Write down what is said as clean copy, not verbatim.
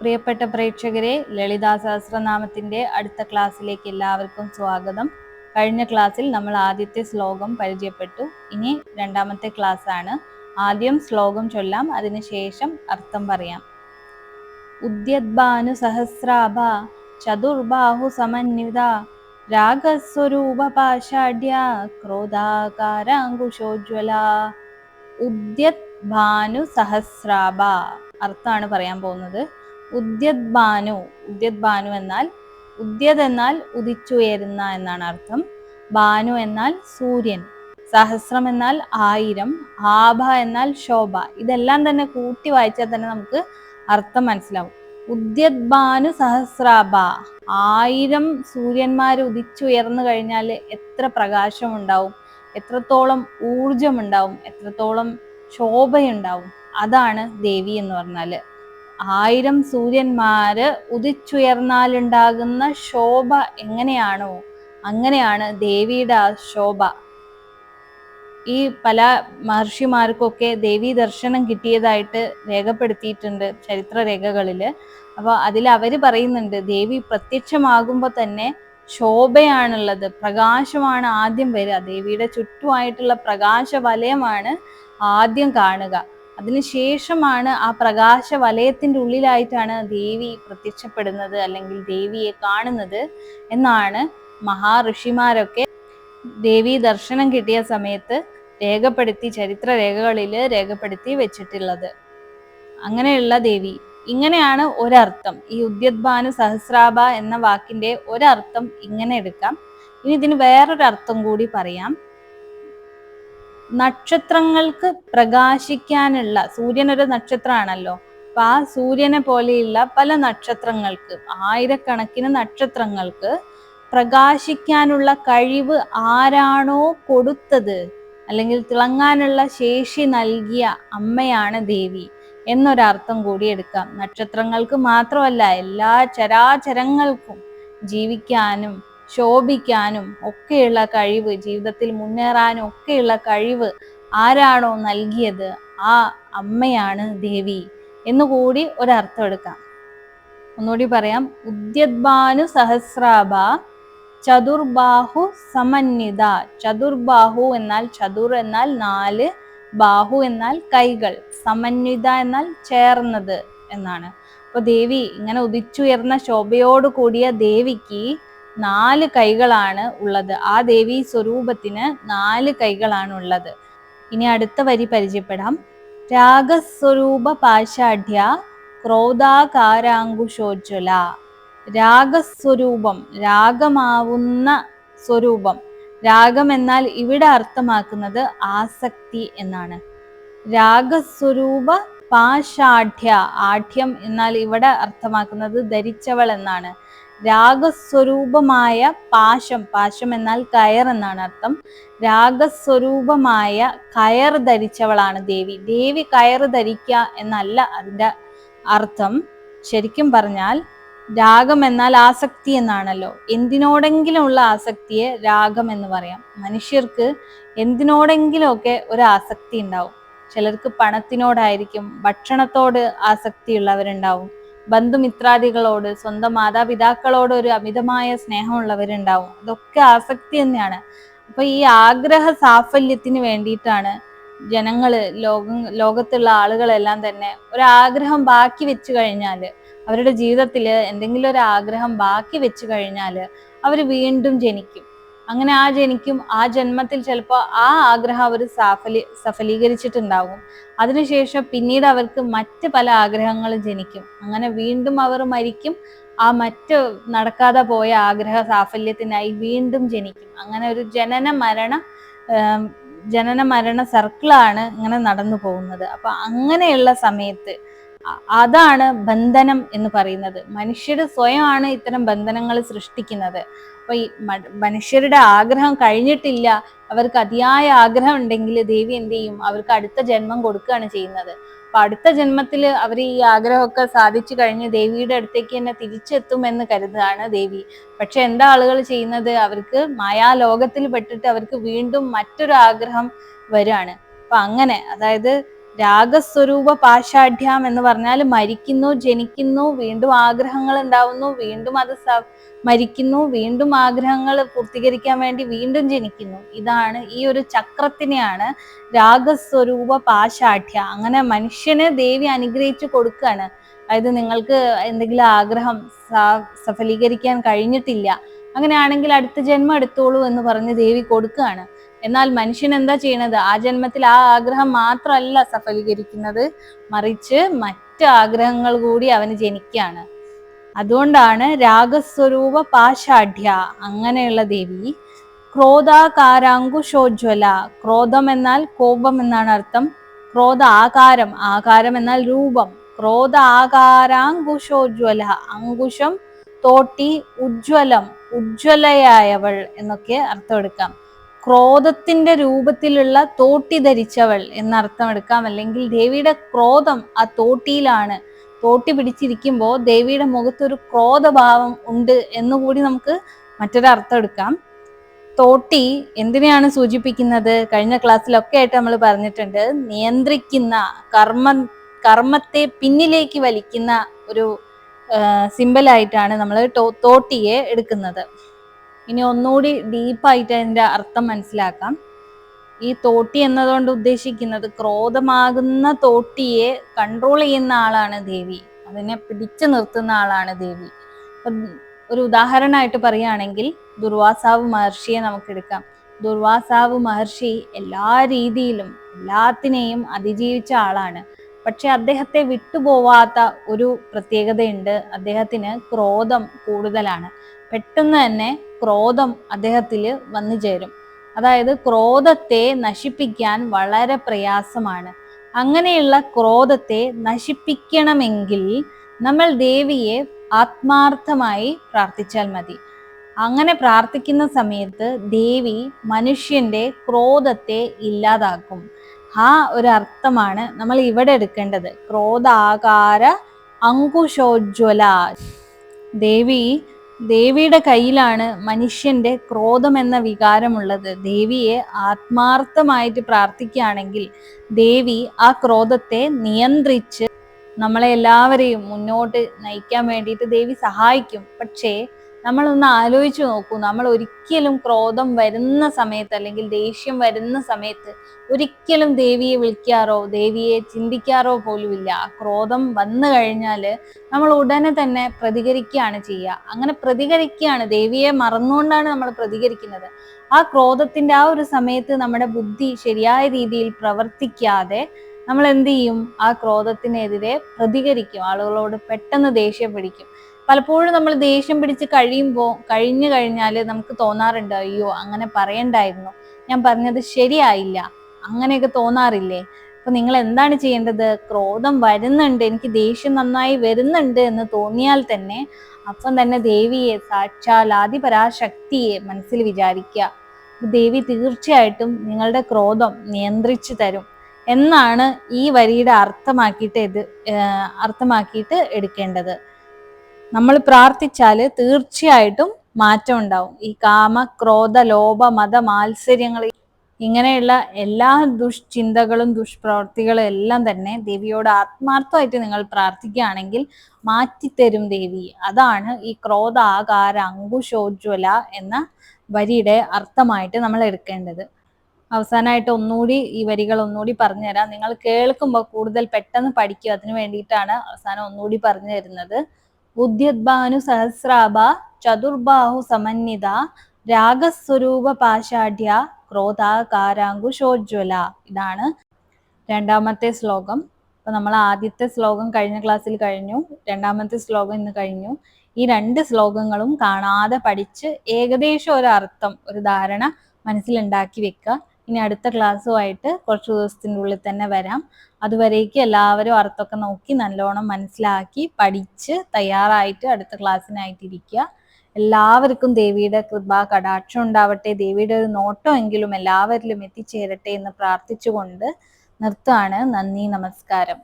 പ്രിയപ്പെട്ട പ്രേക്ഷകരെ, ലളിതാ സഹസ്രനാമത്തിന്റെ അടുത്ത ക്ലാസ്സിലേക്ക് എല്ലാവർക്കും സ്വാഗതം. കഴിഞ്ഞ ക്ലാസ്സിൽ നമ്മൾ ആദ്യത്തെ ശ്ലോകം പരിചയപ്പെട്ടു. ഇനി രണ്ടാമത്തെ ക്ലാസ് ആണ്. ആദ്യം ശ്ലോകം ചൊല്ലാം, അതിനുശേഷം അർത്ഥം പറയാം. ഉദ്യദ്ഭാനു സഹസ്രാഭ ചതുർബാഹു സമന്വിത രാഗസ്വരൂപ പാഷാഢ്യ ക്രോധാകാരാങ്കുശോജ്വല. ഉദ്യത് ഭാനു സഹസ്രാഭ അർത്ഥമാണ് പറയാൻ പോകുന്നത്. ഉദ്യത് ഭാനു, ഉദ്യത് ഭാനു എന്നാൽ ഉദ്യത് എന്നാൽ ഉദിച്ചുയരുന്ന എന്നാണ് അർത്ഥം. ഭാനു എന്നാൽ സൂര്യൻ, സഹസ്രം എന്നാൽ 1000, ആഭ എന്നാൽ ശോഭ. ഇതെല്ലാം തന്നെ കൂട്ടി വായിച്ചാൽ തന്നെ നമുക്ക് അർത്ഥം മനസ്സിലാവും. ഉദ്യത് ഭാനു സഹസ്രാഭ, 1000 സൂര്യന്മാർ ഉദിച്ചുയർന്നു കഴിഞ്ഞാൽ എത്ര പ്രകാശമുണ്ടാവും, എത്രത്തോളം ഊർജമുണ്ടാവും, എത്രത്തോളം ശോഭയുണ്ടാവും. അതാണ് ദേവി എന്ന് പറഞ്ഞാല്. 1000 സൂര്യന്മാര് ഉദിച്ചുയർന്നാലുണ്ടാകുന്ന ശോഭ എങ്ങനെയാണോ അങ്ങനെയാണ് ദേവിയുടെ ആ ശോഭ. ഈ പല മഹർഷിമാർക്കൊക്കെ ദേവീ ദർശനം കിട്ടിയതായിട്ട് രേഖപ്പെടുത്തിയിട്ടുണ്ട് ചരിത്ര രേഖകളില്. അപ്പൊ അതിൽ അവര് പറയുന്നുണ്ട്, ദേവി പ്രത്യക്ഷമാകുമ്പോൾ തന്നെ ശോഭയാണുള്ളത്, പ്രകാശമാണ് ആദ്യം വരിക. ദേവിയുടെ ചുറ്റുമായിട്ടുള്ള പ്രകാശ വലയമാണ് ആദ്യം കാണുക. അതിനുശേഷമാണ് ആ പ്രകാശ വലയത്തിന്റെ ഉള്ളിലായിട്ടാണ് ദേവി പ്രത്യക്ഷപ്പെടുന്നത്, അല്ലെങ്കിൽ ദേവിയെ കാണുന്നത് എന്നാണ് മഹാഋഷിമാരൊക്കെ ദേവി ദർശനം കിട്ടിയ സമയത്ത് രേഖപ്പെടുത്തി, ചരിത്ര രേഖകളിൽ രേഖപ്പെടുത്തി വെച്ചിട്ടുള്ളത്. അങ്ങനെയുള്ള ദേവി, ഇങ്ങനെയാണ് ഒരർത്ഥം. ഈ ഉദ്യത് ഭാനു സഹസ്രാഭ എന്ന വാക്കിന്റെ ഒരർത്ഥം ഇങ്ങനെ എടുക്കാം. ഇനി ഇതിന് വേറൊരർത്ഥം കൂടി പറയാം. നക്ഷത്രങ്ങൾക്ക് പ്രകാശിക്കാനുള്ള, സൂര്യൻ ഒരു നക്ഷത്രമാണല്ലോ, അപ്പൊ ആ സൂര്യനെ പോലെയുള്ള പല നക്ഷത്രങ്ങൾക്ക്, 1000കണക്കിന് നക്ഷത്രങ്ങൾക്ക് പ്രകാശിക്കാനുള്ള കഴിവ് ആരാണോ കൊടുത്തത്, അല്ലെങ്കിൽ തിളങ്ങാനുള്ള ശേഷി നൽകിയ അമ്മയാണ് ദേവി എന്നൊരർത്ഥം കൂടി എടുക്കാം. നക്ഷത്രങ്ങൾക്ക് മാത്രമല്ല, എല്ലാ ചരാചരങ്ങൾക്കും ജീവിക്കാനും ശോഭിക്കാനും ഒക്കെയുള്ള കഴിവ്, ജീവിതത്തിൽ മുന്നേറാനും ഒക്കെയുള്ള കഴിവ് ആരാണോ നൽകിയത് ആ അമ്മയാണ് ദേവി എന്നുകൂടി ഒരർത്ഥം എടുക്കാം. ഒന്നുകൂടി പറയാം. ഉദ്യത് ഭാനു സഹസ്രാഭ ചതുർബാഹു സമന്വിത. ചതുർബാഹു എന്നാൽ, ചതുർ എന്നാൽ 4, ബാഹു എന്നാൽ കൈകൾ, സമന്വിത എന്നാൽ ചേർന്നത് എന്നാണ്. അപ്പൊ ദേവി ഇങ്ങനെ ഉദിച്ചുയർന്ന ശോഭയോട് കൂടിയ ദേവിക്ക് 4 കൈകളാണ് ഉള്ളത്. ആ ദേവി സ്വരൂപത്തിന് 4 കൈകളാണ് ഉള്ളത്. ഇനി അടുത്ത വരി പരിചയപ്പെടാം. രാഗസ്വരൂപ പാഷാഢ്യ ക്രോധാകാരാങ്കുശോജ്വല. രാഗസ്വരൂപം, രാഗമാവുന്ന സ്വരൂപം. രാഗം എന്നാൽ ഇവിടെ അർത്ഥമാക്കുന്നത് ആസക്തി എന്നാണ്. രാഗസ്വരൂപ പാഷാഢ്യ, ആഢ്യം എന്നാൽ ഇവിടെ അർത്ഥമാക്കുന്നത് ധരിച്ചവൾ എന്നാണ്. രാഗസ്വരൂപമായ പാശം, പാശം എന്നാൽ കയർ എന്നാണ് അർത്ഥം. രാഗസ്വരൂപമായ കയർ ധരിച്ചവളാണ് ദേവി. ദേവി കയർ ധരിക്കുക എന്നല്ല അതിൻ്റെ അർത്ഥം. ശരിക്കും പറഞ്ഞാൽ രാഗം എന്നാൽ ആസക്തി എന്നാണല്ലോ. എന്തിനോടെങ്കിലും ഉള്ള ആസക്തിയെ രാഗം എന്ന് പറയാം. മനുഷ്യർക്ക് എന്തിനോടെങ്കിലുമൊക്കെ ഒരു ആസക്തി ഉണ്ടാവും. ചിലർക്ക് പണത്തിനോടായിരിക്കും, ഭക്ഷണത്തോട് ആസക്തിയുള്ളവരുണ്ടാവും, ബന്ധുമിത്രാദികളോട്, സ്വന്തം മാതാപിതാക്കളോട് ഒരു അമിതമായ സ്നേഹമുള്ളവരുണ്ടാവും. അതൊക്കെ ആസക്തി തന്നെയാണ്. അപ്പൊ ഈ ആഗ്രഹ സാഫല്യത്തിന് വേണ്ടിയിട്ടാണ് ജനങ്ങള്, ലോകത്തുള്ള ആളുകളെല്ലാം തന്നെ ഒരാഗ്രഹം ബാക്കി വെച്ചു കഴിഞ്ഞാൽ, അവരുടെ ജീവിതത്തിൽ എന്തെങ്കിലും ഒരു ആഗ്രഹം ബാക്കി വെച്ചു കഴിഞ്ഞാൽ അവർ വീണ്ടും ജനിക്കും. അങ്ങനെ ആ ജന്മത്തിൽ ചിലപ്പോൾ ആ ആഗ്രഹം അവർ സഫലീകരിച്ചിട്ടുണ്ടാകും. അതിനുശേഷം പിന്നീട് അവർക്ക് മറ്റ് പല ആഗ്രഹങ്ങളും ജനിക്കും. അങ്ങനെ വീണ്ടും അവർ മരിക്കും. ആ മറ്റ് നടക്കാതെ പോയ ആഗ്രഹ സാഫല്യത്തിനായി വീണ്ടും ജനിക്കും. അങ്ങനെ ഒരു ജനന മരണ സർക്കിളാണ് ഇങ്ങനെ നടന്നു പോകുന്നത്. അപ്പൊ അങ്ങനെയുള്ള സമയത്ത് അതാണ് ബന്ധനം എന്ന് പറയുന്നത്. മനുഷ്യർ സ്വയമാണ് ഇത്തരം ബന്ധനങ്ങൾ സൃഷ്ടിക്കുന്നത്. അപ്പൊ ഈ മനുഷ്യരുടെ ആഗ്രഹം കഴിഞ്ഞിട്ടില്ല, അവർക്ക് അതിയായ ആഗ്രഹം ഉണ്ടെങ്കിൽ ദേവി എന്ത് ചെയ്യും, അവർക്ക് അടുത്ത ജന്മം കൊടുക്കുകയാണ് ചെയ്യുന്നത്. അപ്പൊ അടുത്ത ജന്മത്തിൽ അവർ ഈ ആഗ്രഹമൊക്കെ സാധിച്ചു കഴിഞ്ഞ് ദേവിയുടെ അടുത്തേക്ക് തന്നെ തിരിച്ചെത്തുമെന്ന് കരുതാണ് ദേവി. പക്ഷെ എന്താ ആളുകൾ ചെയ്യുന്നത്, അവർക്ക് മായാലോകത്തിൽ പെട്ടിട്ട് അവർക്ക് വീണ്ടും മറ്റൊരു ആഗ്രഹം വരികയാണ്. അപ്പൊ അങ്ങനെ, അതായത് രാഗസ്വരൂപ പാഷാഢ്യം എന്ന് പറഞ്ഞാൽ മരിക്കുന്നു, ജനിക്കുന്നു, വീണ്ടും ആഗ്രഹങ്ങൾ ഉണ്ടാവുന്നു, വീണ്ടും അത് മരിക്കുന്നു, വീണ്ടും ആഗ്രഹങ്ങൾ പൂർത്തീകരിക്കാൻ വേണ്ടി വീണ്ടും ജനിക്കുന്നു. ഇതാണ് ഈ ഒരു ചക്രത്തിനെയാണ് രാഗസ്വരൂപ പാഷാഢ്യ. അങ്ങനെ മനുഷ്യന് ദേവി അനുഗ്രഹിച്ചു കൊടുക്കുകയാണ്. അതായത് നിങ്ങൾക്ക് എന്തെങ്കിലും ആഗ്രഹം സഫലീകരിക്കാൻ കഴിഞ്ഞിട്ടില്ല, അങ്ങനെയാണെങ്കിൽ അടുത്ത ജന്മം എടുത്തോളൂ എന്ന് പറഞ്ഞ് ദേവി കൊടുക്കുകയാണ്. എന്നാൽ മനുഷ്യൻ എന്താ ചെയ്യണത്? ആ ജന്മത്തിൽ ആ ആഗ്രഹം മാത്രമല്ല സഫലീകരിക്കുന്നത്, മറിച്ച് മറ്റ് ആഗ്രഹങ്ങൾ കൂടി അവന് ജനിക്കുകയാണ്. അതുകൊണ്ടാണ് രാഗസ്വരൂപ പാഷാഢ്യ അങ്ങനെയുള്ള ദേവി. ക്രോധാകാരാങ്കുശോജ്വല, ക്രോധം എന്നാൽ കോപം എന്നാണ് അർത്ഥം. ക്രോധ ആകാരം, ആകാരം എന്നാൽ രൂപം. ക്രോധ ആകാരാങ്കുശോജ്വല, അങ്കുശം തോട്ടി, ഉജ്ജ്വലം ഉജ്ജ്വലയായവൾ എന്നൊക്കെ അർത്ഥം എടുക്കാം. ക്രോധത്തിന്റെ രൂപത്തിലുള്ള തോട്ടി ധരിച്ചവൾ എന്നർത്ഥം എടുക്കാം. അല്ലെങ്കിൽ ദേവിയുടെ ക്രോധം ആ തോട്ടിയിലാണ്. തോട്ടി പിടിച്ചിരിക്കുമ്പോൾ ദേവിയുടെ മുഖത്തൊരു ക്രോധഭാവം ഉണ്ട് എന്നുകൂടി നമുക്ക് മറ്റൊരർത്ഥം എടുക്കാം. തോട്ടി എന്തിനെയാണ് സൂചിപ്പിക്കുന്നത്? കഴിഞ്ഞ ക്ലാസ്സിലൊക്കെ ആയിട്ട് നമ്മൾ പറഞ്ഞിട്ടുണ്ട്. നിയന്ത്രിക്കുന്ന, കർമ്മത്തെ പിന്നിലേക്ക് വലിക്കുന്ന ഒരു സിമ്പലായിട്ടാണ് നമ്മൾ തോട്ടിയെ എടുക്കുന്നത്. ഇനി ഒന്നുകൂടി ഡീപ്പായിട്ട് അതിന്റെ അർത്ഥം മനസ്സിലാക്കാം. ഈ തോട്ടി എന്നതുകൊണ്ട് ഉദ്ദേശിക്കുന്നത് ക്രോധമാകുന്ന തോട്ടിയെ കൺട്രോൾ ചെയ്യുന്ന ആളാണ് ദേവി, അതിനെ പിടിച്ചു നിർത്തുന്ന ആളാണ് ദേവി. ഒരു ഉദാഹരണമായിട്ട് പറയുകയാണെങ്കിൽ ദുർവാസാവ് മഹർഷിയെ നമുക്കെടുക്കാം. ദുർവാസാവ് മഹർഷി എല്ലാ രീതിയിലും എല്ലാത്തിനെയും അതിജീവിച്ച ആളാണ്. പക്ഷെ അദ്ദേഹത്തെ വിട്ടുപോവാത്ത ഒരു പ്രത്യേകതയുണ്ട്. അദ്ദേഹത്തിന് ക്രോധം കൂടുതലാണ്. പെട്ടെന്ന് തന്നെ ക്രോധം അദ്ദേഹത്തിൽ വന്നു ചേരും. അതായത് ക്രോധത്തെ നശിപ്പിക്കാൻ വളരെ പ്രയാസമാണ്. അങ്ങനെയുള്ള ക്രോധത്തെ നശിപ്പിക്കണമെങ്കിൽ നമ്മൾ ദേവിയെ ആത്മാർത്ഥമായി പ്രാർത്ഥിച്ചാൽ മതി. അങ്ങനെ പ്രാർത്ഥിക്കുന്ന സമയത്ത് ദേവി മനുഷ്യന്റെ ക്രോധത്തെ ഇല്ലാതാക്കും. ആ ഒരു അർത്ഥമാണ് നമ്മൾ ഇവിടെ എടുക്കേണ്ടത്. ക്രോധാകാര അങ്കുശോജ്വല. ദേവിയുടെ കയ്യിലാണ് മനുഷ്യന്റെ ക്രോധം എന്ന വികാരമുള്ളത്. ദേവിയെ ആത്മാർത്ഥമായിട്ട് പ്രാർത്ഥിക്കുകയാണെങ്കിൽ ദേവി ആ ക്രോധത്തെ നിയന്ത്രിച്ച് നമ്മളെ എല്ലാവരെയും മുന്നോട്ട് നയിക്കാൻ വേണ്ടിയിട്ട് ദേവി സഹായിക്കും. പക്ഷേ നമ്മളൊന്ന് ആലോചിച്ചു നോക്കൂ, നമ്മൾ ഒരിക്കലും ക്രോധം വരുന്ന സമയത്ത് അല്ലെങ്കിൽ ദേഷ്യം വരുന്ന സമയത്ത് ഒരിക്കലും ദേവിയെ വിളിക്കാറോ ദേവിയെ ചിന്തിക്കാറോ പോലുമില്ല. ആ ക്രോധം വന്നു കഴിഞ്ഞാൽ നമ്മൾ ഉടനെ തന്നെ പ്രതികരിക്കുകയാണ് ചെയ്യുക. അങ്ങനെ പ്രതികരിക്കുകയാണ്, ദേവിയെ മറന്നുകൊണ്ടാണ് നമ്മൾ പ്രതികരിക്കുന്നത്. ആ ക്രോധത്തിന്റെ ആ ഒരു സമയത്ത് നമ്മുടെ ബുദ്ധി ശരിയായ രീതിയിൽ പ്രവർത്തിക്കാതെ നമ്മൾ എന്ത് ചെയ്യും? ആ ക്രോധത്തിനെതിരെ പ്രതികരിക്കും, ആളുകളോട് പെട്ടെന്ന് ദേഷ്യം പിടിക്കും. പലപ്പോഴും നമ്മൾ ദേഷ്യം പിടിച്ച് കഴിഞ്ഞു കഴിഞ്ഞാൽ നമുക്ക് തോന്നാറുണ്ട്, അയ്യോ അങ്ങനെ പറയണ്ടായിരുന്നു, ഞാൻ പറഞ്ഞത് ശരിയായില്ല, അങ്ങനെയൊക്കെ തോന്നാറില്ലേ? അപ്പൊ നിങ്ങൾ എന്താണ് ചെയ്യേണ്ടത്? ക്രോധം വരുന്നുണ്ട്, എനിക്ക് ദേഷ്യം നന്നായി വരുന്നുണ്ട് എന്ന് തോന്നിയാൽ തന്നെ അപ്പം തന്നെ ദേവിയെ, സാക്ഷാൽ ആദിപരാശക്തിയെ മനസ്സിൽ വിചാരിക്കുക. ദേവി തീർച്ചയായിട്ടും നിങ്ങളുടെ ക്രോധം നിയന്ത്രിച്ചു തരും എന്നാണ് ഈ വരിയുടെ അർത്ഥമാക്കിയിട്ട് എടുക്കേണ്ടത്. നമ്മൾ പ്രാർത്ഥിച്ചാൽ തീർച്ചയായിട്ടും മാറ്റം ഉണ്ടാവും. ഈ കാമ, ക്രോധ, ലോഭ, മത, മാത്സര്യങ്ങൾ ഇങ്ങനെയുള്ള എല്ലാ ദുഷ്ചിന്തകളും ദുഷ്പ്രവർത്തികളും എല്ലാം തന്നെ ദേവിയോട് ആത്മാർത്ഥമായിട്ട് നിങ്ങൾ പ്രാർത്ഥിക്കുകയാണെങ്കിൽ മാറ്റിത്തരും ദേവി. അതാണ് ഈ ക്രോധ ആകാര അങ്കുശോജ്വല എന്ന വരിയുടെ അർത്ഥമായിട്ട് നമ്മൾ എടുക്കേണ്ടത്. അവസാനമായിട്ട് ഒന്നുകൂടി ഈ വരികൾ ഒന്നുകൂടി പറഞ്ഞുതരാം. നിങ്ങൾ കേൾക്കുമ്പോൾ കൂടുതൽ പെട്ടെന്ന് പഠിക്കുക, അതിനു വേണ്ടിയിട്ടാണ് അവസാനം ഒന്നുകൂടി പറഞ്ഞു തരുന്നത്. ഉദ്യദ്ഭാനു സഹസ്രാഭ ചതുർബാഹു സമന്വിത രാഗസ്വരൂപ പാഷാഢ്യ ക്രോധാകാരാങ്കുശോജ്വല. ഇതാണ് രണ്ടാമത്തെ ശ്ലോകം. അപ്പൊ നമ്മൾ ആദ്യത്തെ ശ്ലോകം കഴിഞ്ഞ ക്ലാസ്സിൽ കഴിഞ്ഞു, രണ്ടാമത്തെ ശ്ലോകം ഇന്ന് കഴിഞ്ഞു. ഈ രണ്ട് ശ്ലോകങ്ങളും കാണാതെ പഠിച്ച് ഏകദേശം ഒരു അർത്ഥം, ഒരു ധാരണ മനസ്സിലുണ്ടാക്കി വെക്കുക. ഇനി അടുത്ത ക്ലാസ്സുമായിട്ട് കുറച്ച് ദിവസത്തിൻ്റെ ഉള്ളിൽ തന്നെ വരാം. അതുവരേക്കും എല്ലാവരും അർത്ഥമൊക്കെ നോക്കി നല്ലോണം മനസ്സിലാക്കി പഠിച്ച് തയ്യാറായിട്ട് അടുത്ത ക്ലാസ്സിനായിട്ടിരിക്കുക. എല്ലാവർക്കും ദേവിയുടെ കൃപ കടാക്ഷം ഉണ്ടാവട്ടെ, ദേവിയുടെ ഒരു നോട്ടമെങ്കിലും എല്ലാവരിലും എത്തിച്ചേരട്ടെ എന്ന് പ്രാർത്ഥിച്ചുകൊണ്ട് നിർത്തുകയാണ്. നന്ദി, നമസ്കാരം.